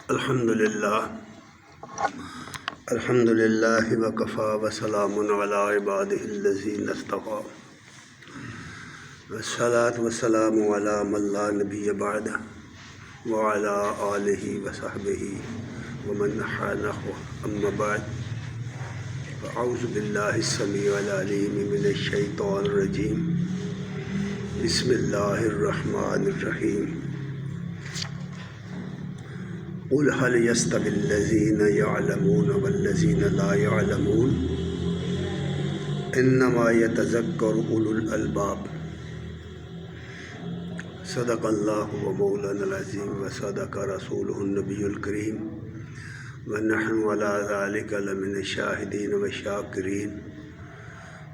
الحمد للہ وکفا وسلام علی عبادہ الذین اصطفیٰ والصلاۃ والسلام علی من لا نبی بعدہ وعلی آلہ وصحبہ ومن نحى نحوه اما بعد فاعوذ باللہ السمیع العلیم من الشیطان الرجیم بسم اللہ الرحمن الرحیم قل هل يستوي الذين يعلمون والذين لا يعلمون انما يتذكر اولو الالباب صدق اللہ ومولانا العظیم وصدق رسولہ النبی الکریم ونحن على ذلك لمن الشاہدین والشاکرین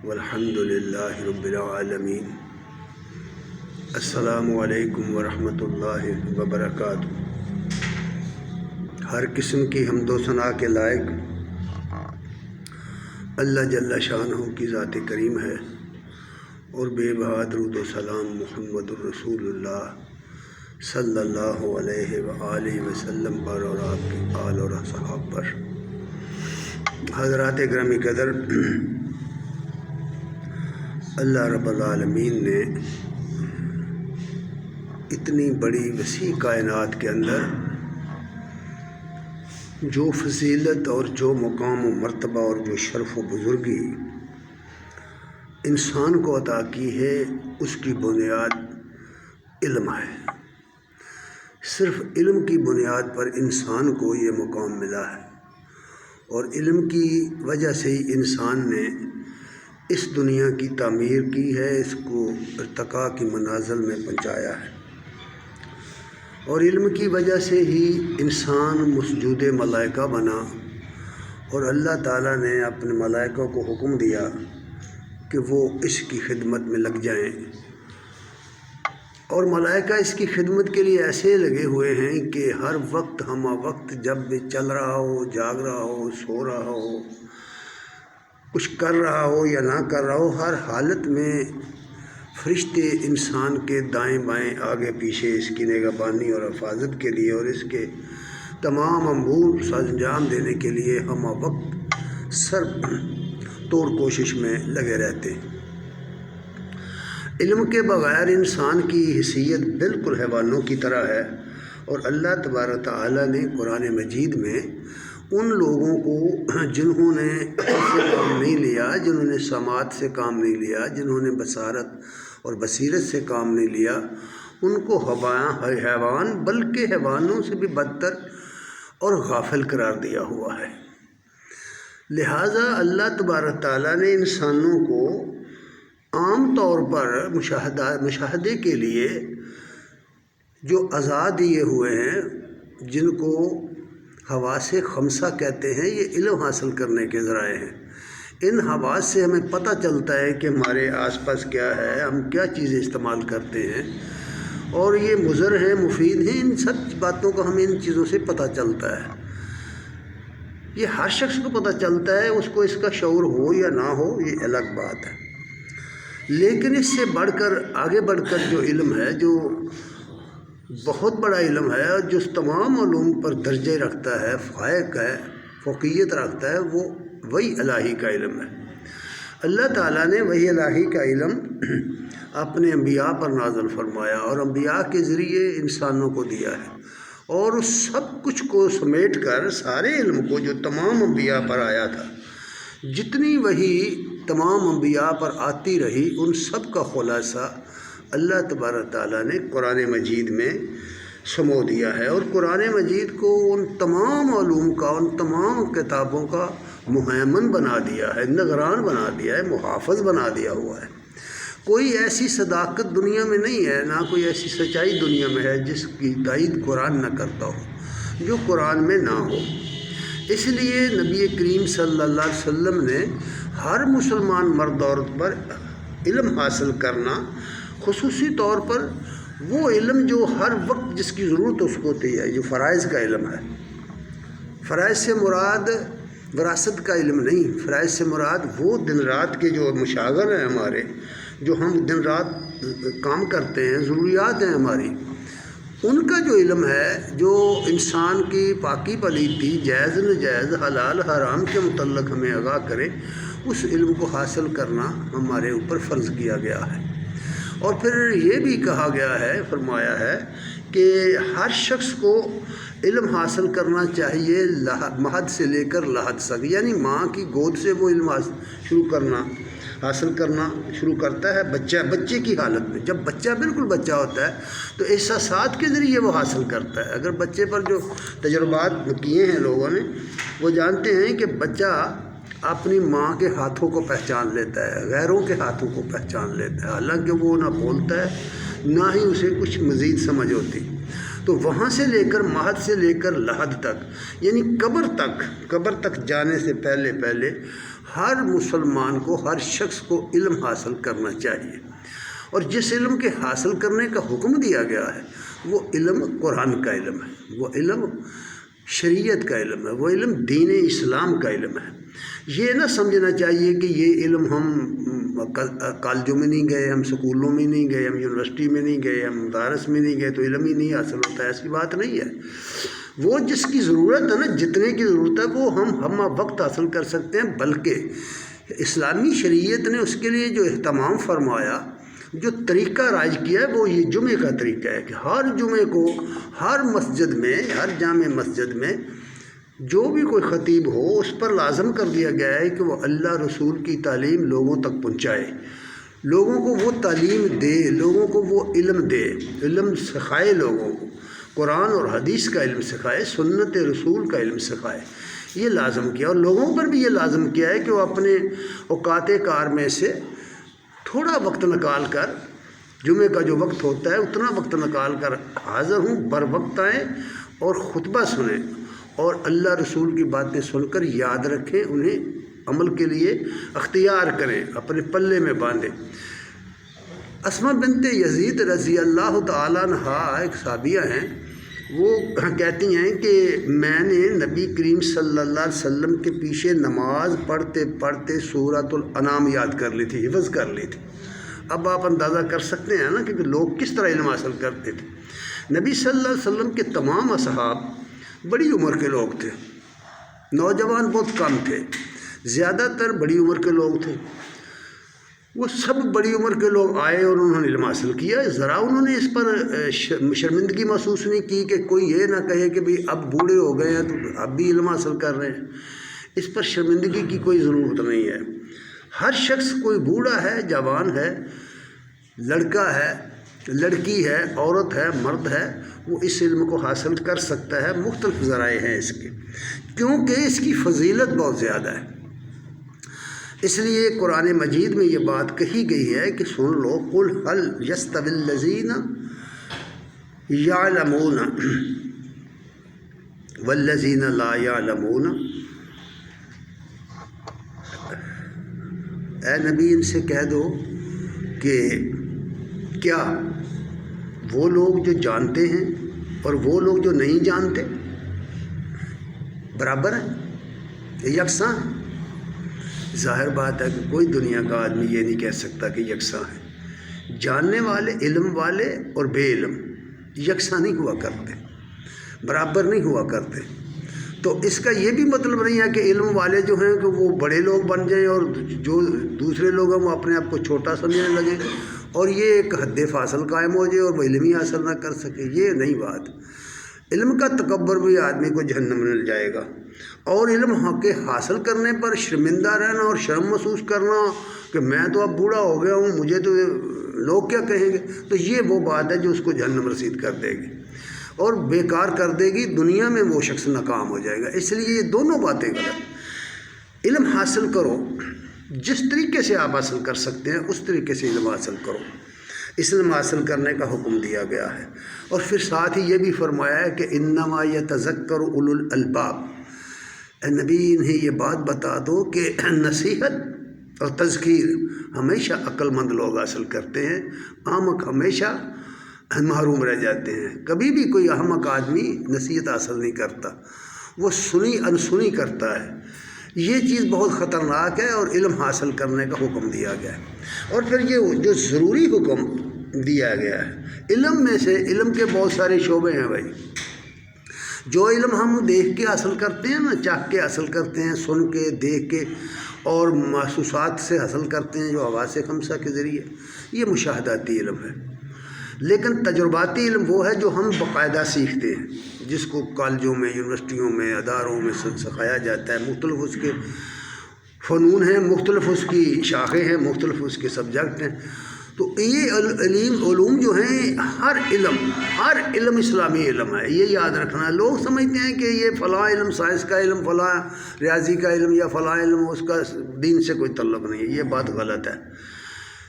والحمد للہ رب العالمین۔ السلام علیکم ورحمۃ اللہ وبرکاتہ۔ ہر قسم کی حمد و ثنا کے لائق اللہ جل شانہ کی ذات کریم ہے، اور بے بہا درود و سلام محمد الرسول اللہ صلی اللہ علیہ وآلہ وسلم پر اور آپ کے آل اور اصحاب پر۔ حضرات گرامی قدر، اللہ رب العالمین نے اتنی بڑی وسیع کائنات کے اندر جو فضیلت اور جو مقام و مرتبہ اور جو شرف و بزرگی انسان کو عطا کی ہے، اس کی بنیاد علم ہے۔ صرف علم کی بنیاد پر انسان کو یہ مقام ملا ہے، اور علم کی وجہ سے ہی انسان نے اس دنیا کی تعمیر کی ہے، اس کو ارتقاء کی منازل میں پہنچایا ہے، اور علم کی وجہ سے ہی انسان مسجود ملائکہ بنا، اور اللہ تعالیٰ نے اپنے ملائکہ کو حکم دیا کہ وہ اس کی خدمت میں لگ جائیں، اور ملائکہ اس کی خدمت کے لیے ایسے لگے ہوئے ہیں کہ ہر وقت ہمہ وقت جب بھی چل رہا ہو، جاگ رہا ہو، سو رہا ہو، کچھ کر رہا ہو یا نہ کر رہا ہو، ہر حالت میں فرشتے انسان کے دائیں بائیں آگے پیچھے اس کی نگہبانی اور حفاظت کے لیے اور اس کے تمام امور انجام دینے کے لیے ہمہ وقت سر توڑ کوشش میں لگے رہتے ہیں۔ علم کے بغیر انسان کی حیثیت بالکل حیوانوں کی طرح ہے، اور اللہ تبارک تعالیٰ نے قرآن مجید میں ان لوگوں کو جنہوں نے سے کام نہیں لیا، جنہوں نے سماعت سے کام نہیں لیا، جنہوں نے بصارت اور بصیرت سے کام نہیں لیا، ان کو حیوان بلکہ حیوانوں سے بھی بدتر اور غافل قرار دیا ہوا ہے۔ لہٰذا اللہ تبارک تعالیٰ نے انسانوں کو عام طور پر مشاہدے کے لیے جو اعضاء دیے ہوئے ہیں، جن کو حواس خمسہ کہتے ہیں، یہ علم حاصل کرنے کے ذرائع ہیں۔ ان حواس سے ہمیں پتہ چلتا ہے کہ ہمارے آس پاس کیا ہے، ہم کیا چیزیں استعمال کرتے ہیں، اور یہ مضر ہیں، مفید ہیں، ان سب باتوں کا ہمیں ان چیزوں سے پتہ چلتا ہے۔ یہ ہر شخص کو پتہ چلتا ہے، اس کو اس کا شعور ہو یا نہ ہو، یہ الگ بات ہے۔ لیکن اس سے بڑھ کر آگے بڑھ کر جو علم ہے، جو بہت بڑا علم ہے، اور جو تمام علوم پر درجے رکھتا ہے، فائق ہے، فوقیت رکھتا ہے، وہ وحی الہی کا علم ہے۔ اللہ تعالیٰ نے وحی الہی کا علم اپنے انبیاء پر نازل فرمایا، اور انبیاء کے ذریعے انسانوں کو دیا ہے، اور اس سب کچھ کو سمیٹ کر سارے علم کو جو تمام انبیاء پر آیا تھا، جتنی وحی تمام انبیاء پر آتی رہی، ان سب کا خلاصہ اللہ تبارک تعالیٰ نے قرآن مجید میں سمو دیا ہے، اور قرآن مجید کو ان تمام علوم کا، ان تمام کتابوں کا مہیمن بنا دیا ہے، نگران بنا دیا ہے، محافظ بنا دیا ہوا ہے۔ کوئی ایسی صداقت دنیا میں نہیں ہے، نہ کوئی ایسی سچائی دنیا میں ہے جس کی تائید قرآن نہ کرتا ہو، جو قرآن میں نہ ہو۔ اس لیے نبی کریم صلی اللہ علیہ وسلم نے ہر مسلمان مرد عورت پر علم حاصل کرنا، خصوصی طور پر وہ علم جو ہر وقت جس کی ضرورت اس کو ہوتی ہے، جو فرائض کا علم ہے۔ فرائض سے مراد وراثت کا علم نہیں، فرائض سے مراد وہ دن رات کے جو مشاغل ہیں ہمارے، جو ہم دن رات کام کرتے ہیں، ضروریات ہیں ہماری، ان کا جو علم ہے جو انسان کی پاکی پلیتی جائز نجائز حلال حرام کے متعلق ہمیں آگاہ کرے، اس علم کو حاصل کرنا ہمارے اوپر فرض کیا گیا ہے۔ اور پھر یہ بھی کہا گیا ہے، فرمایا ہے کہ ہر شخص کو علم حاصل کرنا چاہیے مہد سے لے کر لحد تک، یعنی ماں کی گود سے وہ علم حاصل کرنا شروع کرتا ہے بچے کی حالت میں۔ جب بچہ بالکل بچہ ہوتا ہے تو احساسات کے ذریعے وہ حاصل کرتا ہے۔ اگر بچے پر جو تجربات کیے ہیں لوگوں نے، وہ جانتے ہیں کہ بچہ اپنی ماں کے ہاتھوں کو پہچان لیتا ہے، غیروں کے ہاتھوں کو پہچان لیتا ہے، حالانکہ وہ نہ بولتا ہے نہ ہی اسے کچھ مزید سمجھ ہوتی۔ تو وہاں سے لے کر مہد سے لے کر لحد تک، یعنی قبر تک جانے سے پہلے ہر مسلمان کو، ہر شخص کو علم حاصل کرنا چاہیے۔ اور جس علم کے حاصل کرنے کا حکم دیا گیا ہے وہ علم قرآن کا علم ہے، وہ علم شریعت کا علم ہے، وہ علم دین اسلام کا علم ہے۔ یہ نہ سمجھنا چاہیے کہ یہ علم ہم کالجوں میں نہیں گئے، ہم سکولوں میں نہیں گئے، ہم یونیورسٹی میں نہیں گئے، ہم مدارس میں نہیں گئے تو علم ہی نہیں حاصل ہوتا ہے، ایسی بات نہیں ہے۔ وہ جس کی ضرورت ہے نا، جتنے کی ضرورت ہے وہ ہم وقت حاصل کر سکتے ہیں، بلکہ اسلامی شریعت نے اس کے لیے جو اہتمام فرمایا، جو طریقہ رائج کیا ہے، وہ یہ جمعے کا طریقہ ہے کہ ہر جمعے کو ہر مسجد میں، ہر جامع مسجد میں جو بھی کوئی خطیب ہو، اس پر لازم کر دیا گیا ہے کہ وہ اللہ رسول کی تعلیم لوگوں تک پہنچائے، لوگوں کو وہ تعلیم دے، لوگوں کو وہ علم دے، علم سکھائے، لوگوں کو قرآن اور حدیث کا علم سکھائے، سنت رسول کا علم سکھائے۔ یہ لازم کیا، اور لوگوں پر بھی یہ لازم کیا ہے کہ وہ اپنے اوقات کار میں سے تھوڑا وقت نکال کر، جمعے کا جو وقت ہوتا ہے اتنا وقت نکال کر حاضر ہوں، بر وقت آئیں اور خطبہ سنیں، اور اللہ رسول کی باتیں سن کر یاد رکھیں، انہیں عمل کے لیے اختیار کریں، اپنے پلے میں باندھیں۔ اسماء بنت یزید رضی اللہ تعالیٰ عنہا ایک صحابیہ ہیں، وہ کہتی ہیں کہ میں نے نبی کریم صلی اللہ علیہ وسلم کے پیچھے نماز پڑھتے پڑھتے سورۃ الانعام یاد کر لی تھی، حفظ کر لی تھی۔ اب آپ اندازہ کر سکتے ہیں نا کہ لوگ کس طرح علم حاصل کرتے تھے۔ نبی صلی اللہ علیہ وسلم کے تمام اصحاب بڑی عمر کے لوگ تھے، نوجوان بہت کم تھے، زیادہ تر بڑی عمر کے لوگ تھے۔ وہ سب بڑی عمر کے لوگ آئے اور انہوں نے علم حاصل کیا۔ ذرا انہوں نے اس پر شرمندگی محسوس نہیں کی کہ کوئی یہ نہ کہے کہ بھئی اب بوڑھے ہو گئے ہیں تو اب بھی علم حاصل کر رہے ہیں۔ اس پر شرمندگی کی کوئی ضرورت نہیں ہے۔ ہر شخص، کوئی بوڑھا ہے، جوان ہے، لڑکا ہے، لڑکی ہے، عورت ہے، مرد ہے، وہ اس علم کو حاصل کر سکتا ہے۔ مختلف ذرائع ہیں اس کے، کیونکہ اس کی فضیلت بہت زیادہ ہے۔ اس لیے قرآن مجید میں یہ بات کہی گئی ہے کہ سن لو، قل هل يستوي الذين يعلمون والذين لا يعلمون۔ اے نبی ان سے کہہ دو کہ کیا وہ لوگ جو جانتے ہیں اور وہ لوگ جو نہیں جانتے برابر ہیں، یکساں ہیں؟ ظاہر بات ہے کہ کوئی دنیا کا آدمی یہ نہیں کہہ سکتا کہ یکساں ہے۔ جاننے والے، علم والے اور بے علم یکساں نہیں ہوا کرتے، برابر نہیں ہوا کرتے۔ تو اس کا یہ بھی مطلب نہیں ہے کہ علم والے جو ہیں کہ وہ بڑے لوگ بن جائیں اور جو دوسرے لوگ ہیں وہ اپنے آپ کو چھوٹا سمجھنے لگیں اور یہ ایک حد فاصل قائم ہو جائے اور وہ علم ہی حاصل نہ کر سکے۔ یہ نہیں بات۔ علم کا تکبر بھی آدمی کو جہنم میں لے جائے گا، اور علم کے حاصل کرنے پر شرمندہ رہنا اور شرم محسوس کرنا کہ میں تو اب بوڑھا ہو گیا ہوں، مجھے تو لوگ کیا کہیں گے، تو یہ وہ بات ہے جو اس کو جہنم رسید کر دے گی اور بیکار کر دے گی، دنیا میں وہ شخص ناکام ہو جائے گا۔ اس لیے یہ دونوں باتیں غلط۔ علم حاصل کرو، جس طریقے سے آپ حاصل کر سکتے ہیں اس طریقے سے علم حاصل کرو۔ اس علم حاصل کرنے کا حکم دیا گیا ہے، اور پھر ساتھ ہی یہ بھی فرمایا ہے کہ انما یتذکر اولو الالباب۔ اے نبی انہیں یہ بات بتا دو کہ نصیحت اور تذکیر ہمیشہ عقل مند لوگ حاصل کرتے ہیں، احمق ہمیشہ محروم رہ جاتے ہیں۔ کبھی بھی کوئی احمق آدمی نصیحت حاصل نہیں کرتا، وہ سنی انسنی کرتا ہے۔ یہ چیز بہت خطرناک ہے، اور علم حاصل کرنے کا حکم دیا گیا ہے۔ اور پھر یہ جو ضروری حکم دیا گیا ہے۔ علم میں سے علم کے بہت سارے شعبے ہیں بھائی۔ جو علم ہم دیکھ کے حاصل کرتے ہیں نا، چاہ کے حاصل کرتے ہیں، سن کے، دیکھ کے اور محسوسات سے حاصل کرتے ہیں، جو حواس خمسہ کے ذریعے، یہ مشاہداتی علم ہے۔ لیکن تجرباتی علم وہ ہے جو ہم باقاعدہ سیکھتے ہیں، جس کو کالجوں میں، یونیورسٹیوں میں، اداروں میں سکھایا جاتا ہے۔ مختلف اس کے فنون ہیں، مختلف اس کی شاخیں ہیں، مختلف اس کے سبجیکٹ ہیں۔ تو یہ علوم جو ہیں، ہر علم اسلامی علم ہے، یہ یاد رکھنا ہے۔ لوگ سمجھتے ہیں کہ یہ فلاں علم سائنس کا علم، فلاں ریاضی کا علم یا فلاں علم، اس کا دین سے کوئی تعلق نہیں ہے، یہ بات غلط ہے۔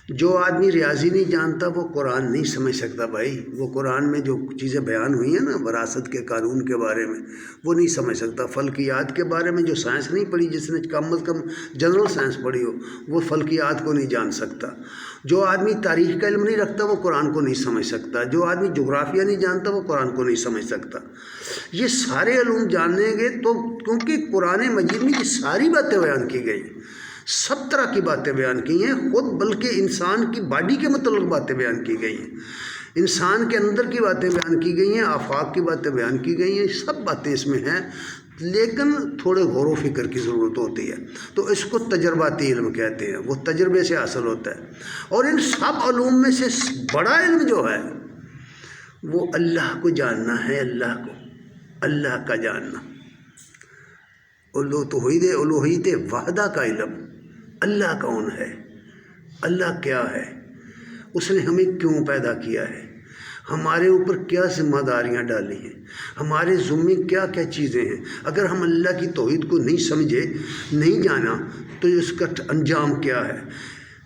جو آدمی ریاضی نہیں جانتا وہ قرآن نہیں سمجھ سکتا بھائی۔ وہ قرآن میں جو چیزیں بیان ہوئی ہیں نا وراثت کے قانون کے بارے میں، وہ نہیں سمجھ سکتا۔ فلکیات کے بارے میں جو سائنس نہیں پڑھی، جس نے کم از کم جنرل سائنس پڑھی ہو، وہ فلکیات کو نہیں جان سکتا۔ جو آدمی تاریخ کا علم نہیں رکھتا وہ قرآن کو نہیں سمجھ سکتا۔ جو آدمی جغرافیہ نہیں جانتا وہ قرآن کو نہیں سمجھ سکتا۔ یہ سارے علوم جانیں گے تو، کیونکہ قرآن مجید میں یہ ساری باتیں بیان کی گئی، سب طرح کی باتیں بیان کی ہیں، خود بلکہ انسان کی باڈی کے متعلق باتیں بیان کی گئی ہیں، انسان کے اندر کی باتیں بیان کی گئی ہیں، آفاق کی باتیں بیان کی گئی ہیں، سب باتیں اس میں ہیں، لیکن تھوڑے غور و فکر کی ضرورت ہوتی ہے۔ تو اس کو تجرباتی علم کہتے ہیں، وہ تجربے سے حاصل ہوتا ہے۔ اور ان سب علوم میں سے بڑا علم جو ہے وہ اللہ کو جاننا ہے، اللہ کا جاننا، توحید الوہیت وحدہ کا علم۔ اللہ کون ہے، اللہ کیا ہے، اس نے ہمیں کیوں پیدا کیا ہے، ہمارے اوپر کیا ذمہ داریاں ڈالی ہیں، ہمارے ذمے کیا کیا چیزیں ہیں۔ اگر ہم اللہ کی توحید کو نہیں سمجھے، نہیں جانا، تو اس کا انجام کیا ہے۔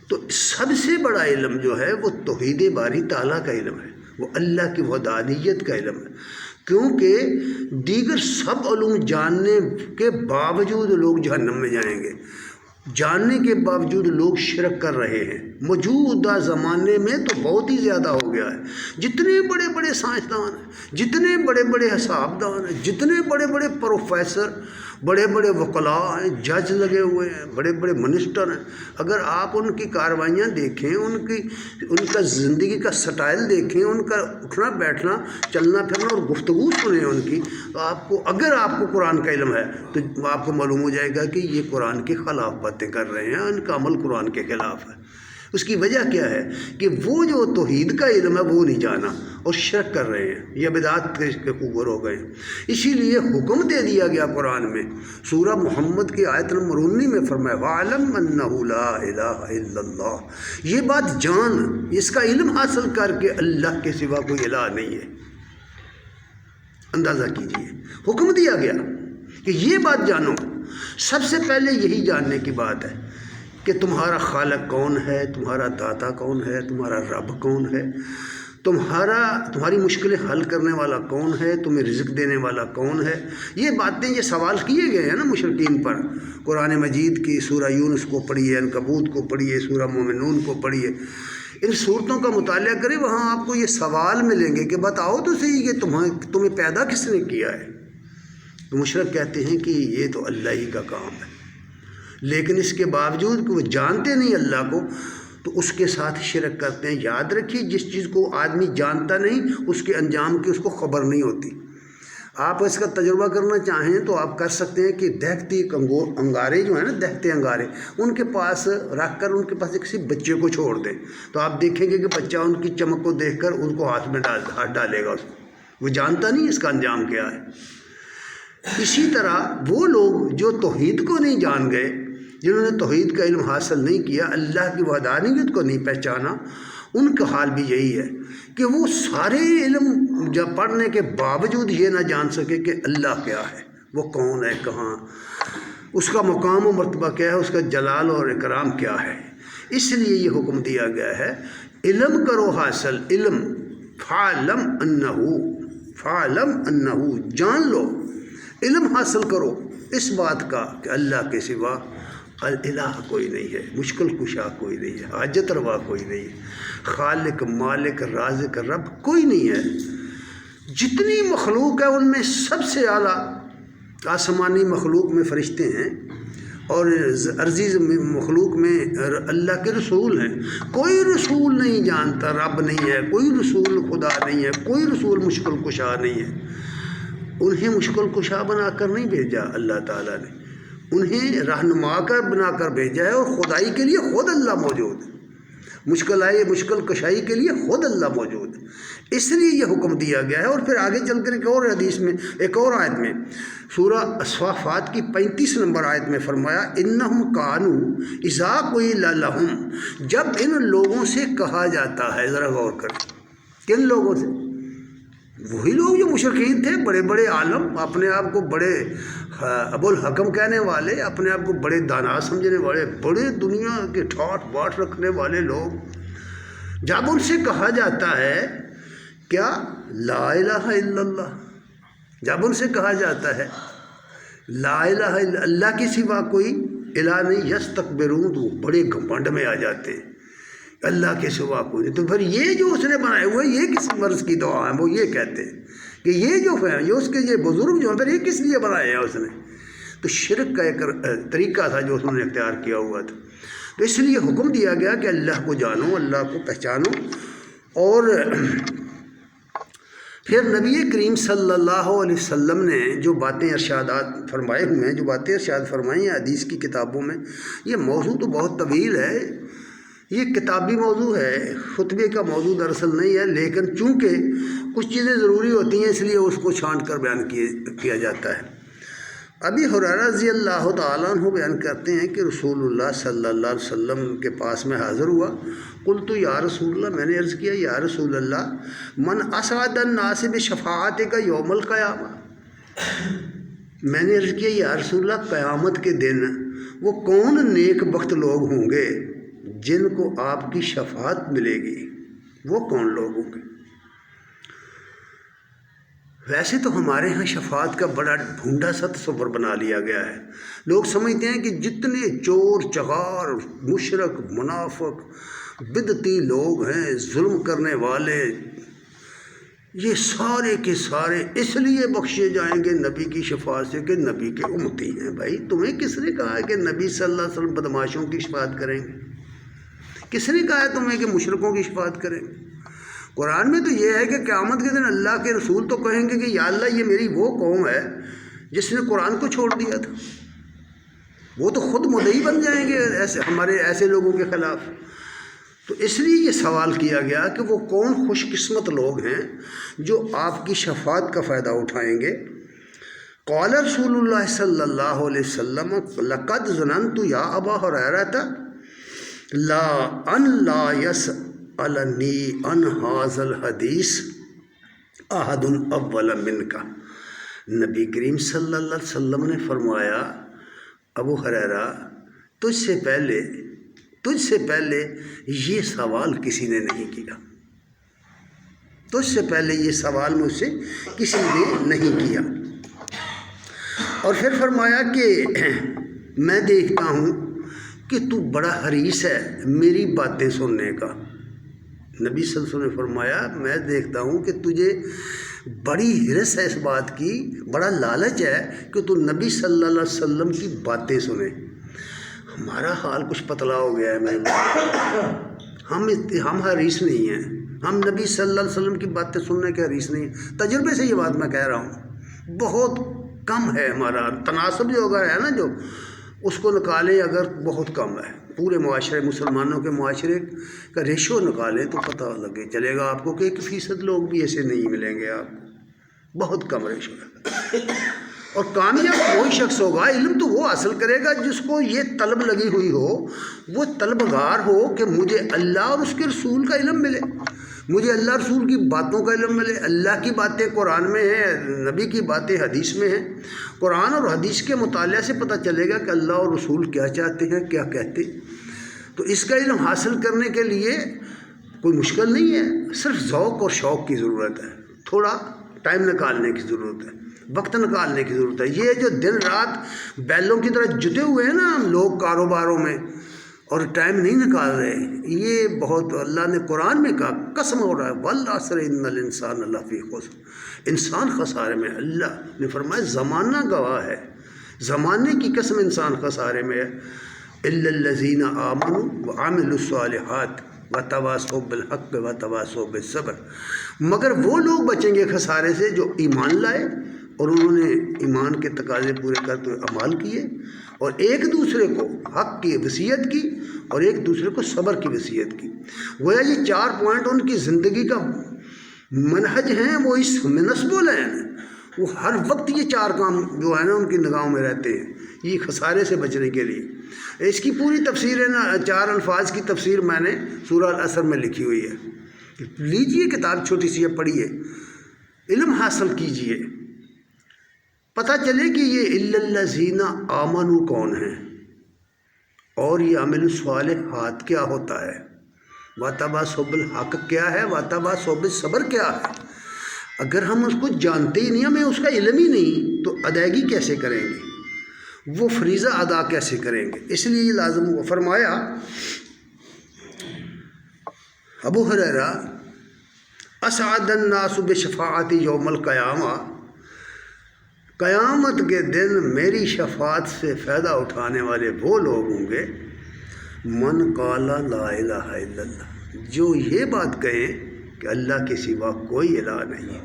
تو سب سے بڑا علم جو ہے وہ توحید باری تعالیٰ کا علم ہے، وہ اللہ کی وحدانیت کا علم ہے۔ کیونکہ دیگر سب علوم جاننے کے باوجود لوگ جہنم میں جائیں گے، جاننے کے باوجود لوگ شرک کر رہے ہیں۔ موجودہ زمانے میں تو بہت ہی زیادہ ہو گیا ہے۔ جتنے بڑے بڑے سائنسدان ہیں، جتنے بڑے بڑے حسابدان ہیں، جتنے بڑے بڑے پروفیسر، بڑے بڑے وکلاء ہیں، جج لگے ہوئے ہیں، بڑے بڑے منسٹر ہیں، اگر آپ ان کی کاروائیاں دیکھیں، ان کا زندگی کا سٹائل دیکھیں، ان کا اٹھنا بیٹھنا، چلنا پھرنا اور گفتگو سنیں ان کی، تو اگر آپ کو قرآن کا علم ہے تو آپ کو معلوم ہو جائے گا کہ یہ قرآن کے خلاف باتیں کر رہے ہیں، ان کا عمل قرآن کے خلاف ہے۔ اس کی وجہ کیا ہے کہ وہ جو توحید کا علم ہے وہ نہیں جانا اور شرک کر رہے ہیں، یہ بدعات کے اوپر ہو گئے۔ اسی لیے حکم دے دیا گیا قرآن میں، سورہ محمد کی آیت نمبر 19 میں فرمایا وَعَلَمْ أَنَّهُ لَا إِلَٰهَ إِلَّا اللَّهُ، یہ بات جان، اس کا علم حاصل کر کے اللہ کے سوا کوئی الہ نہیں ہے۔ اندازہ کیجئے، حکم دیا گیا کہ یہ بات جانو۔ سب سے پہلے یہی جاننے کی بات ہے کہ تمہارا خالق کون ہے، تمہارا داتا کون ہے، تمہارا رب کون ہے، تمہاری مشکلیں حل کرنے والا کون ہے، تمہیں رزق دینے والا کون ہے۔ یہ باتیں، یہ سوال کیے گئے ہیں نا مشرکین پر۔ قرآن مجید کی سورہ یونس کو پڑھیے، عنکبوت کو پڑھیے، سورہ مومنون کو پڑھیے، ان صورتوں کا مطالعہ کریں، وہاں آپ کو یہ سوال ملیں گے کہ بتاؤ تو صحیح کہ تمہیں پیدا کس نے کیا ہے۔ تو مشرک کہتے ہیں کہ یہ تو اللہ ہی کا کام ہے، لیکن اس کے باوجود کہ وہ جانتے نہیں اللہ کو، تو اس کے ساتھ شرک کرتے ہیں۔ یاد رکھیے، جس چیز کو آدمی جانتا نہیں، اس کے انجام کی اس کو خبر نہیں ہوتی۔ آپ اس کا تجربہ کرنا چاہیں تو آپ کر سکتے ہیں کہ دہتے انگارے جو ہیں نا، دہتے انگارے، ان کے پاس رکھ کر ان کے پاس کسی بچے کو چھوڑ دیں، تو آپ دیکھیں گے کہ بچہ ان کی چمک کو دیکھ کر ان کو ہاتھ میں ہاتھ ڈالے گا، اس کو وہ جانتا نہیں اس کا انجام کیا ہے۔ اسی طرح وہ لوگ جو توحید کو نہیں جان گئے، جنہوں نے توحید کا علم حاصل نہیں کیا، اللہ کی وحدانیت کو نہیں پہچانا، ان کا حال بھی یہی ہے کہ وہ سارے علم جب پڑھنے کے باوجود یہ نہ جان سکے کہ اللہ کیا ہے، وہ کون ہے، کہاں، اس کا مقام و مرتبہ کیا ہے، اس کا جلال اور اکرام کیا ہے۔ اس لیے یہ حکم دیا گیا ہے، علم کرو حاصل، علم، فَعْلَمْ أَنَّهُ، جان لو، علم حاصل کرو اس بات کا کہ اللہ کے سوا الہ کوئی نہیں ہے، مشکل کشا کوئی نہیں ہے، حاجت روا کوئی نہیں ہے، خالق، مالک، رازق، رب کوئی نہیں ہے۔ جتنی مخلوق ہے ان میں سب سے اعلیٰ آسمانی مخلوق میں فرشتے ہیں، اور عزیز مخلوق میں اللہ کے رسول ہیں. کوئی رسول نہیں جانتا رب نہیں ہے، کوئی رسول خدا نہیں ہے، کوئی رسول مشکل کشا نہیں ہے. انہیں مشکل کشا بنا کر نہیں بھیجا اللہ تعالیٰ نے، انہیں رہنما کر بنا کر بھیجا ہے. اور خدائی کے لیے خود اللہ موجود ہے، مشکل کشائی کے لیے خود اللہ موجود ہے. اس لیے یہ حکم دیا گیا ہے. اور پھر آگے چل کر ایک اور حدیث میں، ایک اور آیت میں، سورہ الصافات کی 35 نمبر آیت میں فرمایا انہم کانوا اذا قیل لہم، جب ان لوگوں سے کہا جاتا ہے، ذرا غور کر، کن لوگوں سے؟ وہی لوگ جو مشرکین تھے، بڑے بڑے عالم، اپنے آپ کو بڑے ابو الحکم کہنے والے، اپنے آپ کو بڑے دانا سمجھنے والے، بڑے دنیا کے ٹھاٹ باٹ رکھنے والے لوگ. جب ان سے کہا جاتا ہے کیا؟ لا الہ الا اللہ. جب ان سے کہا جاتا ہے لا الہ الا اللہ کے سوا کوئی الہ نہیں، یستکبرون، تو بڑے گھمنڈ میں آ جاتے ہیں، اللہ کے سوا کوئی نہیں. تو پھر یہ جو اس نے بنائے ہوئے، یہ کس مرض کی دعا ہے؟ وہ یہ کہتے ہیں کہ یہ جو ہے، یہ اس کے یہ بزرگ جو ہیں، پھر یہ کس لیے بنائے ہیں اس نے؟ تو شرک کا ایک طریقہ تھا جو انہوں نے اختیار کیا ہوا تھا. تو اس لیے حکم دیا گیا کہ اللہ کو جانو، اللہ کو پہچانو. اور پھر نبی کریم صلی اللہ علیہ وسلم نے جو باتیں ارشادات فرمائے ہوئے ہیں، جو باتیں ارشاد فرمائی ہیں حدیث کی کتابوں میں، یہ موضوع تو بہت طویل ہے، یہ کتابی موضوع ہے، خطبے کا موضوع دراصل نہیں ہے. لیکن چونکہ کچھ چیزیں ضروری ہوتی ہیں، اس لیے اس کو چھانٹ کر بیان کیا جاتا ہے. ابی ہریرہ رضی اللہ تعالیٰ عنہ بیان کرتے ہیں کہ رسول اللہ صلی اللہ علیہ وسلم کے پاس میں حاضر ہوا. قلت یا رسول اللہ، میں نے عرض کیا یا رسول اللہ، من اسعد الناس بشفاعتک یوم القیامہ. میں نے عرض کیا یا رسول اللہ، قیامت کے دن وہ کون نیک بخت لوگ ہوں گے جن کو آپ کی شفاعت ملے گی؟ وہ کون لوگ ہوں گے؟ ویسے تو ہمارے ہاں شفاعت کا بڑا ڈھونڈا سا تصور بنا لیا گیا ہے. لوگ سمجھتے ہیں کہ جتنے چور چغار مشرک منافق بدعتی لوگ ہیں، ظلم کرنے والے، یہ سارے کے سارے اس لیے بخشے جائیں گے نبی کی شفاعت سے کہ نبی کے امتی ہیں. بھائی تمہیں کس نے کہا ہے کہ نبی صلی اللہ علیہ وسلم بدماشوں کی شفاعت کریں گے؟ کس نے کہا ہے تمہیں کہ مشرکوں کی شفاعت کریں گے؟ قرآن میں تو یہ ہے کہ قیامت کے دن اللہ کے رسول تو کہیں گے کہ یا اللہ یہ میری وہ قوم ہے جس نے قرآن کو چھوڑ دیا تھا. وہ تو خود مدعی بن جائیں گے ایسے لوگوں کے خلاف. تو اس لیے یہ سوال کیا گیا کہ وہ کون خوش قسمت لوگ ہیں جو آپ کی شفاعت کا فائدہ اٹھائیں گے. قال رسول اللہ صلی اللہ علیہ وسلم لقد ظننت یا ابا ہریرہ لا یسألنی عن ھذا الحدیث احد اول منک. نبی کریم صلی اللہ علیہ وسلم نے فرمایا ابو ہریرہ تجھ سے پہلے یہ سوال کسی نے نہیں کیا. تجھ سے پہلے یہ سوال مجھ سے کسی نے نہیں کیا. اور پھر فرمایا کہ میں دیکھتا ہوں کہ تو بڑا حریص ہے میری باتیں سننے کا. نبی صلی اللہ علیہ وسلم نے فرمایا میں دیکھتا ہوں کہ تجھے بڑی حرص ہے اس بات کی، بڑا لالچ ہے کہ تو نبی صلی اللہ علیہ وسلم کی باتیں سنے. ہمارا حال کچھ پتلا ہو گیا ہے ہم حریص نہیں ہیں، ہم نبی صلی اللہ علیہ وسلم کی باتیں سننے کے حریص نہیں ہیں. تجربے سے یہ بات میں کہہ رہا ہوں، بہت کم ہے ہمارا تناسب جو ہوگا ہے نا، جو اس کو نکالیں اگر بہت کم ہے. پورے معاشرے مسلمانوں کے معاشرے کا ریشو نکالیں تو پتہ لگے چلے گا آپ کو کہ 1% لوگ بھی ایسے نہیں ملیں گے آپ کو، بہت کم ریشو ہے. اور کامیاب وہی شخص ہوگا، علم تو وہ حاصل کرے گا جس کو یہ طلب لگی ہوئی ہو، وہ طلبگار ہو کہ مجھے اللہ اور اس کے رسول کا علم ملے، مجھے اللہ رسول کی باتوں کا علم ملے. اللہ کی باتیں قرآن میں ہیں، نبی کی باتیں حدیث میں ہیں. قرآن اور حدیث کے مطالعہ سے پتہ چلے گا کہ اللہ اور رسول کیا چاہتے ہیں، کیا کہتے. تو اس کا علم حاصل کرنے کے لیے کوئی مشکل نہیں ہے، صرف ذوق اور شوق کی ضرورت ہے، تھوڑا ٹائم نکالنے کی ضرورت ہے، وقت نکالنے کی ضرورت ہے. یہ جو دن رات بیلوں کی طرح جتے ہوئے ہیں نا لوگ کاروباروں میں اور ٹائم نہیں نکال رہے، یہ بہت اللہ نے قرآن میں کہا، قسم ہو رہا ہے والعصر ان الانسان لفی خسر، انسان خسارے میں. اللہ نے فرمایا زمانہ گواہ ہے زمانے کی قسم انسان خسارے میں ہے. الا الذین آمنوا وعملوا الصالحات وتواصوا بالحق وتواصوا بالصبر. مگر وہ لوگ بچیں گے خسارے سے جو ایمان لائے اور انہوں نے ایمان کے تقاضے پورے کرتے ہوئے اعمال کیے اور ایک دوسرے کو حق کی وصیت کی اور ایک دوسرے کو صبر کی وصیت کی. گویا یہ 4 پوائنٹ ان کی زندگی کا منہج ہیں، وہ اس میں نصب العین ہیں. وہ ہر وقت یہ 4 کام جو ہے نا ان کی نگاہوں میں رہتے ہیں، یہ خسارے سے بچنے کے لیے. اس کی پوری تفسیر ہے نا، 4 الفاظ کی تفسیر میں نے سورہ العصر میں لکھی ہوئی ہے. لیجئے کتاب، چھوٹی سی ہے، پڑھیے، علم حاصل کیجئے، پتہ چلے کہ یہ الا الذین آمنوا کون ہیں اور یہ عمل الصالحات کیا ہوتا ہے، وتواصوا بالحق کیا ہے، وتواصوا بالصبر کیا ہے. اگر ہم اس کو جانتے ہی نہیں، ہمیں اس کا علم ہی نہیں، تو ادائیگی کیسے کریں گے، وہ فریضہ ادا کیسے کریں گے. اس لیے یہ لازم ہوا. فرمایا ابو ہریرہ اسعد الناس بشفاعتی یوم القیامہ، قیامت کے دن میری شفاعت سے فائدہ اٹھانے والے وہ لوگ ہوں گے من قال لا الہ الا اللہ، جو یہ بات کہیں کہ اللہ کے سوا کوئی الہ نہیں ہے.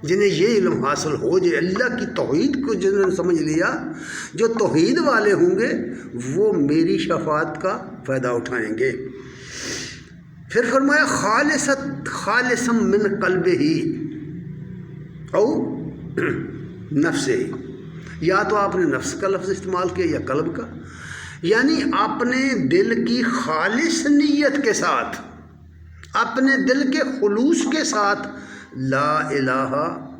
جنہیں یہ علم حاصل ہو جائے، اللہ کی توحید کو جنہوں نے سمجھ لیا، جو توحید والے ہوں گے وہ میری شفاعت کا فائدہ اٹھائیں گے. پھر فرمایا خالصا من قلبہ او نفس ہی، یا تو آپ نے نفس کا لفظ استعمال کیا یا قلب کا، یعنی اپنے دل کی خالص نیت کے ساتھ، اپنے دل کے خلوص کے ساتھ لا الہ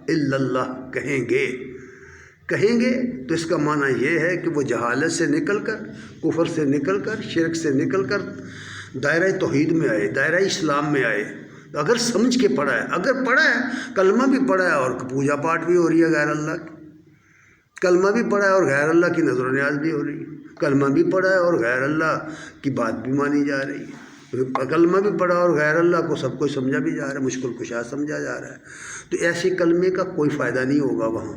الا اللہ کہیں گے تو اس کا معنی یہ ہے کہ وہ جہالت سے نکل کر، کفر سے نکل کر، شرک سے نکل کر دائرہ توحید میں آئے، دائرہ اسلام میں آئے. اگر سمجھ کے پڑھا ہے، اگر پڑھا ہے، کلمہ بھی پڑھا ہے اور پوجا پاٹ بھی ہو رہی ہے غیر اللہ کی، کلمہ بھی پڑھا ہے اور غیر اللہ کی نظر و نیاز بھی ہو رہی ہے، کلمہ بھی پڑھا ہے اور غیر اللہ کی بات بھی مانی جا رہی ہے، کلمہ بھی پڑھا اور غیر اللہ کو سب کچھ سمجھا بھی جا رہا ہے، مشکل کشا سمجھا جا رہا ہے، تو ایسے کلمے کا کوئی فائدہ نہیں ہوگا وہاں.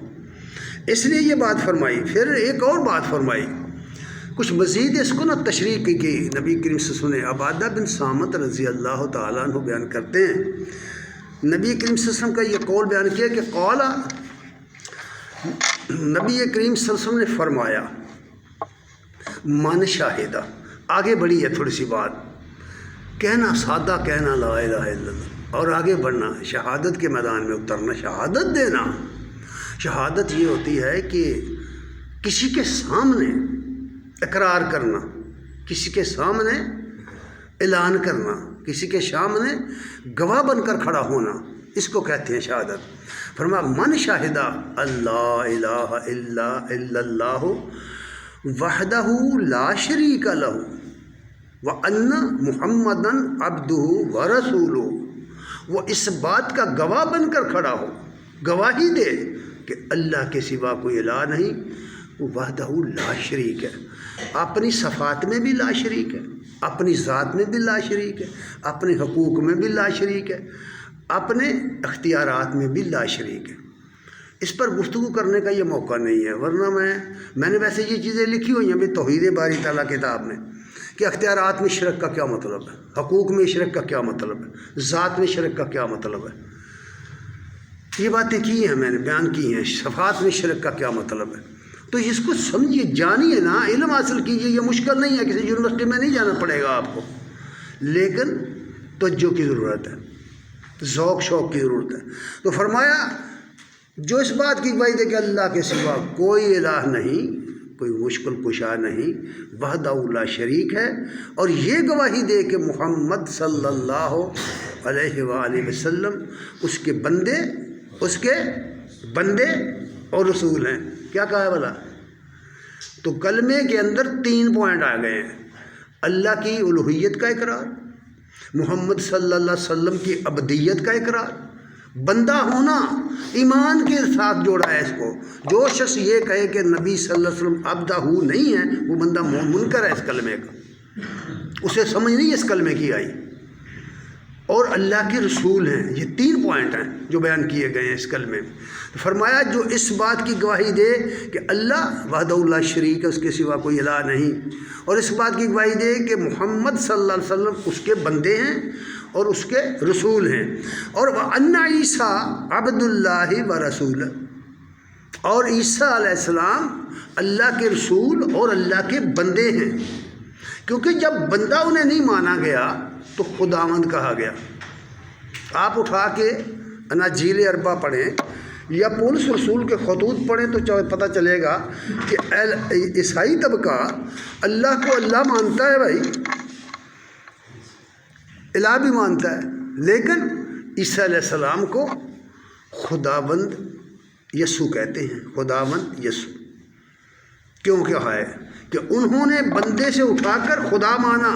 اس لیے یہ بات فرمائی. پھر ایک اور بات فرمائی، کچھ مزید اس کو نا تشریح کی نبی کریم صلی اللہ علیہ وسلم نے. عبادہ بن صامت رضی اللہ تعالیٰ عنہ بیان کرتے ہیں، نبی کریم صلی اللہ علیہ وسلم کا یہ قول بیان کیا کہ قال، نبی کریم صلی اللہ علیہ وسلم نے فرمایا من شاہدہ. آگے بڑھی ہے تھوڑی سی بات، کہنا سادہ، کہنا لا الہ الا اللہ، اور آگے بڑھنا، شہادت کے میدان میں اترنا، شہادت دینا. شہادت یہ ہوتی ہے کہ کسی کے سامنے اقرار کرنا، کسی کے سامنے اعلان کرنا، کسی کے سامنے گواہ بن کر کھڑا ہونا، اس کو کہتے ہیں شہادت. فرمایا من شاہدہ اللہ الہ الا اللہ وحدہ لا شریک لہ وان محمدًا عبدہ ورسولہ. وہ اس بات کا گواہ بن کر کھڑا ہو، گواہی دے کہ اللہ کے سوا کوئی الہ نہیں، وہ وحدہ لا شریک ہے، اپنی صفات میں بھی لا شریک ہے، اپنی ذات میں بھی لا شریک ہے، اپنے حقوق میں بھی لا شریک ہے، اپنے اختیارات میں بھی لا شریک ہے. اس پر گفتگو کرنے کا یہ موقع نہیں ہے، ورنہ میں نے ویسے یہ چیزیں لکھی ہوئی ہیں بھی توحید باری تعالیٰ کتاب میں، کہ اختیارات میں شرک کا کیا مطلب ہے، حقوق میں شرک کا کیا مطلب ہے، ذات میں شرک کا کیا مطلب ہے. یہ باتیں کی ہیں، میں نے بیان کی ہیں. صفات میں شرک کا کیا مطلب ہے. تو اس کو سمجھیے، جانیے نا، علم حاصل کیجیے. یہ مشکل نہیں ہے، کسی یونیورسٹی میں نہیں جانا پڑے گا آپ کو، لیکن توجہ کی ضرورت ہے، ذوق شوق کی ضرورت ہے. تو فرمایا جو اس بات کی گواہی دے کہ اللہ کے سوا کوئی الہ نہیں، کوئی مشکل کشا نہیں، وحدہ لا شریک ہے، اور یہ گواہی دے کہ محمد صلی اللہ علیہ وآلہ وسلم اس کے بندے اور رسول ہیں. کیا کہا ہے بھلا؟ تو کلمے کے اندر 3 پوائنٹ آ گئے ہیں. اللہ کی الوہیت کا اقرار، محمد صلی اللہ علیہ وسلم کی عبدیت کا اقرار، بندہ ہونا ایمان کے ساتھ جوڑا ہے اس کو. جو شخص یہ کہے کہ نبی صلی اللہ علیہ وسلم عبدہ نہیں ہے، وہ بندہ منکر ہے اس کلمے کا، اسے سمجھ نہیں اس کلمے کی آئی. اور اللہ کے رسول ہیں. یہ 3 پوائنٹ ہیں جو بیان کیے گئے ہیں اس کلمے میں. فرمایا جو اس بات کی گواہی دے کہ اللہ وحدہ لا شریک ہے، اس کے سوا کوئی الہ نہیں، اور اس بات کی گواہی دے کہ محمد صلی اللہ علیہ وسلم اس کے بندے ہیں اور اس کے رسول ہیں، اور وَأَنَّ عیسیٰ عبد اللہ و رسول، اور عیسیٰ علیہ السلام اللہ کے رسول اور اللہ کے بندے ہیں. کیونکہ جب بندہ انہیں نہیں مانا گیا تو خداوند کہا گیا. آپ اٹھا کے اناجیل اربع پڑھیں یا پولس رسول کے خطوط پڑھیں تو پتہ چلے گا کہ عیسائی طبقہ اللہ کو اللہ مانتا ہے، بھائی الہ بھی مانتا ہے، لیکن عیسیٰ علیہ السلام کو خداوند یسوع کہتے ہیں. خداوند یسوع کیوں کہا ہے؟ کہ انہوں نے بندے سے اٹھا کر خدا مانا،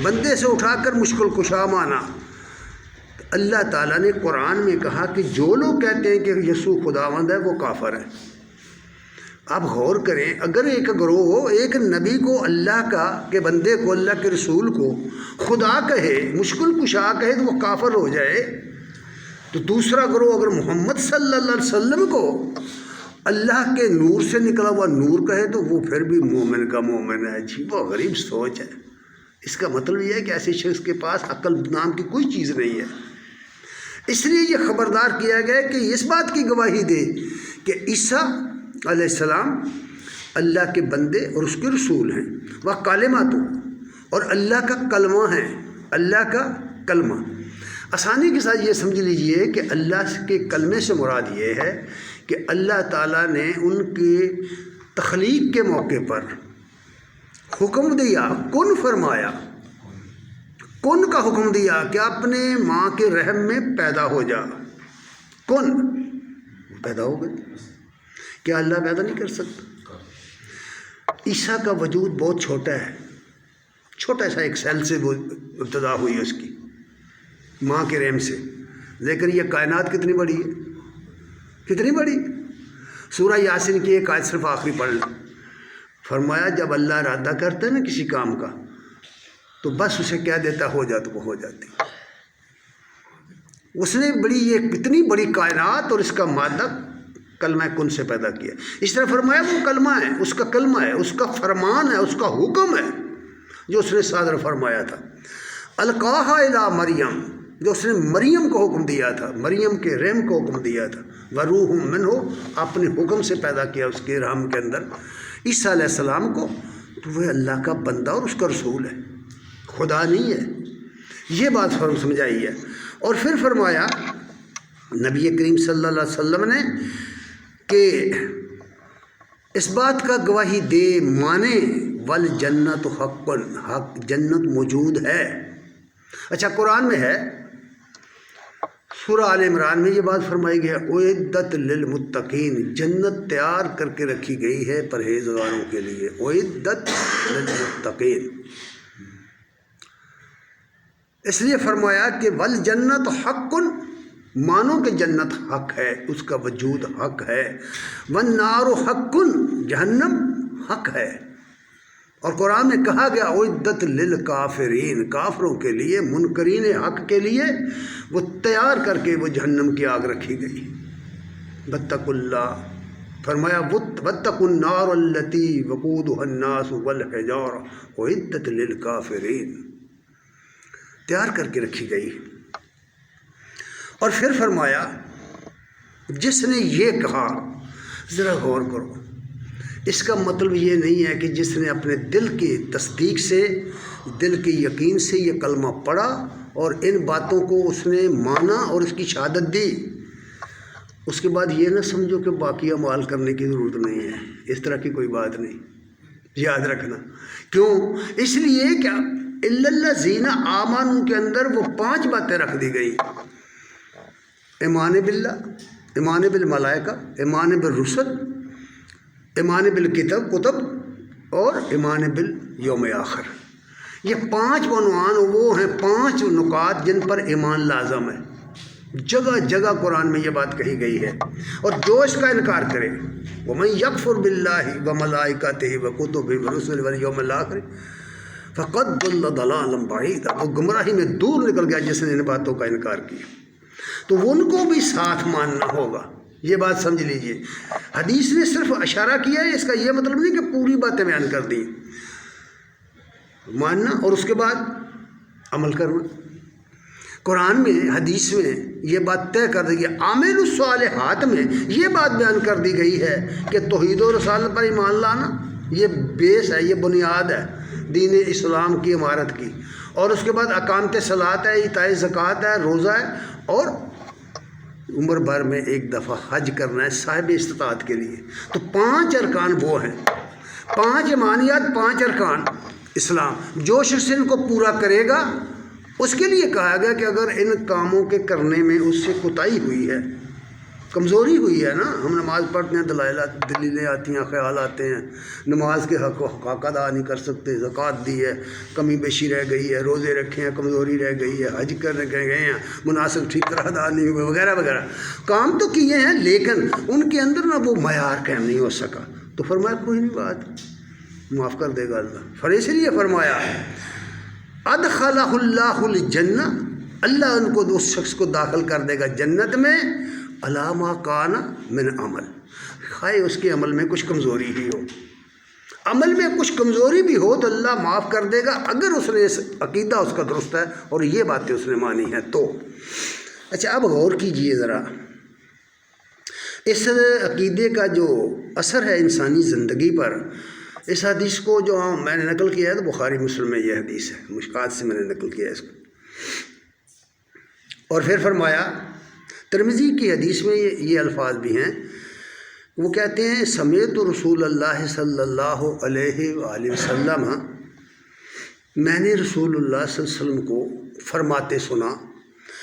بندے سے اٹھا کر مشکل کشا مانا. اللہ تعالیٰ نے قرآن میں کہا کہ جو لوگ کہتے ہیں کہ یسوع خداوند ہے وہ کافر ہے. آپ غور کریں، اگر ایک گروہ ایک نبی کو اللہ کا کے بندے کو اللہ کے رسول کو خدا کہے، مشکل کشا کہے تو وہ کافر ہو جائے، تو دوسرا گروہ اگر محمد صلی اللہ علیہ وسلم کو اللہ کے نور سے نکلا ہوا نور کہے تو وہ پھر بھی مومن کا مومن ہے. عجیب و غریب سوچ ہے. اس کا مطلب یہ ہے کہ ایسے شخص کے پاس عقل نام کی کوئی چیز نہیں ہے. اس لیے یہ خبردار کیا گیا کہ اس بات کی گواہی دے کہ عیسیٰ علیہ السلام اللہ کے بندے اور اس کے رسول ہیں. وہ کلمات اور اللہ کا کلمہ ہے، اللہ کا کلمہ. آسانی کے ساتھ یہ سمجھ لیجئے کہ اللہ کے کلمے سے مراد یہ ہے کہ اللہ تعالیٰ نے ان کے تخلیق کے موقع پر حکم دیا، کن فرمایا، کن کا حکم دیا کہ اپنے ماں کے رحم میں پیدا ہو جا. کن پیدا ہو گئے. کیا اللہ پیدا نہیں کر سکتا؟ عیسیٰ کا وجود بہت چھوٹا ہے، چھوٹا سا ایک سیل سے وہ ابتدا ہوئی اس کی ماں کے رحم سے، لیکن یہ کائنات کتنی بڑی ہے، کتنی بڑی. سورہ یاسین کی ایک آیت صرف آخری پڑھ لیں. فرمایا جب اللہ ارادہ کرتا ہے نا کسی کام کا تو بس اسے کہہ دیتا ہو جا تو وہ ہو جاتی. اس نے یہ کتنی بڑی کائنات اور اس کا مادہ کلمہ کن سے پیدا کیا. اس طرح فرمایا وہ کلمہ ہے، اس کا کلمہ ہے، اس کا فرمان ہے، اس کا حکم ہے جو اس نے صادر فرمایا تھا. القاہا الی مریم، جو اس نے مریم کو حکم دیا تھا، مریم کے رحم کو حکم دیا تھا. وروح منہ، اپنے حکم سے پیدا کیا اس کے رحم کے اندر عیسیٰ علیہ السلام کو. تو وہ اللہ کا بندہ اور اس کا رسول ہے، خدا نہیں ہے. یہ بات سمجھائی ہے. اور پھر فرمایا نبی کریم صلی اللہ علیہ وسلم نے کہ اس بات کا گواہی دے مانے والجنت حق، حق جنت موجود ہے. اچھا قرآن میں ہے، سورہ آل عمران میں یہ بات فرمائی گئی ہے اعدت للمتقین، جنت تیار کر کے رکھی گئی ہے پرہیزگاروں کے لیے. اعدت للمتقین، اس لیے فرمایا کہ والجنت حق، مانو کہ جنت حق ہے، اس کا وجود حق ہے. والنار حق، جہنم حق ہے. اور قرآن میں کہا گیا اعدت للکافرین، کافروں کے لیے، منکرین حق کے لیے وہ تیار کر کے وہ جہنم کی آگ رکھی گئی. واتقوا اللہ، فرمایا واتقوا النار التی وقودها الناس والحجارہ اعدت للکافرین، تیار کر کے رکھی گئی. اور پھر فرمایا جس نے یہ کہا، ذرا غور کرو، اس کا مطلب یہ نہیں ہے کہ جس نے اپنے دل کی تصدیق سے، دل کے یقین سے یہ کلمہ پڑھا اور ان باتوں کو اس نے مانا اور اس کی شہادت دی، اس کے بعد یہ نہ سمجھو کہ باقی اعمال کرنے کی ضرورت نہیں ہے. اس طرح کی کوئی بات نہیں، یاد رکھنا. کیوں؟ اس لیے کہ الا الذین آمنوا کے اندر وہ 5 باتیں رکھ دی گئی: ایمان باللہ، ایمان بالملائکہ، ایمان بالرسل، ایمان بالکتب اور ایمان بالیوم آخر. یہ 5 عنوان وہ ہیں، 5 نکات جن پر ایمان لازم ہے. جگہ جگہ قرآن میں یہ بات کہی گئی ہے. اور جو اس کا انکار کرے، وَمَن يَكْفُرْ بِاللَّهِ وَمَلَائِكَتِهِ وَكُتُبِهِ وَرُسُلِهِ وَالْيَوْمِ الْآخِرِ فقد ضل ضلالا بعیدا، وہ گمراہی میں دور نکل گیا جس نے ان باتوں کا انکار کیا۔ تو ان کو بھی ساتھ ماننا ہوگا، یہ بات سمجھ لیجئے۔ حدیث نے صرف اشارہ کیا ہے، اس کا یہ مطلب نہیں کہ پوری باتیں بیان کر دیں۔ ماننا اور اس کے بعد عمل کرنا۔ قرآن میں، حدیث میں یہ بات طے کر دی گئی، عامل الصالحات میں یہ بات بیان کر دی گئی ہے کہ توحید و رسالت پر ایمان لانا یہ بیس ہے، یہ بنیاد ہے دین اسلام کی عمارت کی۔ اور اس کے بعد اقامت صلاۃ ہے، ایتاء زکوٰۃ ہے، روزہ ہے، اور عمر بھر میں ایک دفعہ حج کرنا ہے صاحب استطاعت کے لیے۔ تو 5 ارکان وہ ہیں، 5 ایمانیات، 5 ارکان اسلام۔ جو شخص ان کو پورا کرے گا اس کے لیے کہا گیا کہ اگر ان کاموں کے کرنے میں اس سے کوتاہی ہوئی ہے، کمزوری ہوئی ہے نا، ہم نماز پڑھتے ہیں، دلیلیں آتی ہیں، خیال آتے ہیں، نماز کے حق ادا نہیں کر سکتے، زکوٰۃ دی ہے، کمی بیشی رہ گئی ہے، روزے رکھے ہیں، کمزوری رہ گئی ہے، حج کرنے گئے ہیں، مناسب ٹھیک طرح ادا نہیں ہوئے، وغیرہ وغیرہ کام تو کیے ہیں، لیکن ان کے اندر نہ وہ معیار قائم نہیں ہو سکا۔ تو فرمایا کوئی نہیں، بات معاف کر دے گا اللہ۔ پھر اس لیے فرمایا ادخلہ اللہ الجنہ، اللہ ان کو، اس شخص کو داخل کر دے گا جنت میں، علی ما کان من عمل، خواہ اس کے عمل میں کچھ کمزوری ہی ہو، عمل میں کچھ کمزوری بھی ہو تو اللہ معاف کر دے گا، اگر اس نے اس عقیدہ اس کا درست ہے اور یہ باتیں اس نے مانی ہیں تو۔ اچھا اب غور کیجئے ذرا، اس عقیدے کا جو اثر ہے انسانی زندگی پر، اس حدیث کو جو میں نے نقل کیا ہے تو بخاری مسلم میں یہ حدیث ہے، مشکات سے میں نے نقل کیا ہے اس کو۔ اور پھر فرمایا ترمذی کی حدیث میں یہ الفاظ بھی ہیں، وہ کہتے ہیں سمیعت رسول اللہ صلی اللہ علیہ وآلہ وسلم، میں نے رسول اللہ صلی اللہ علیہ وسلم کو فرماتے سنا،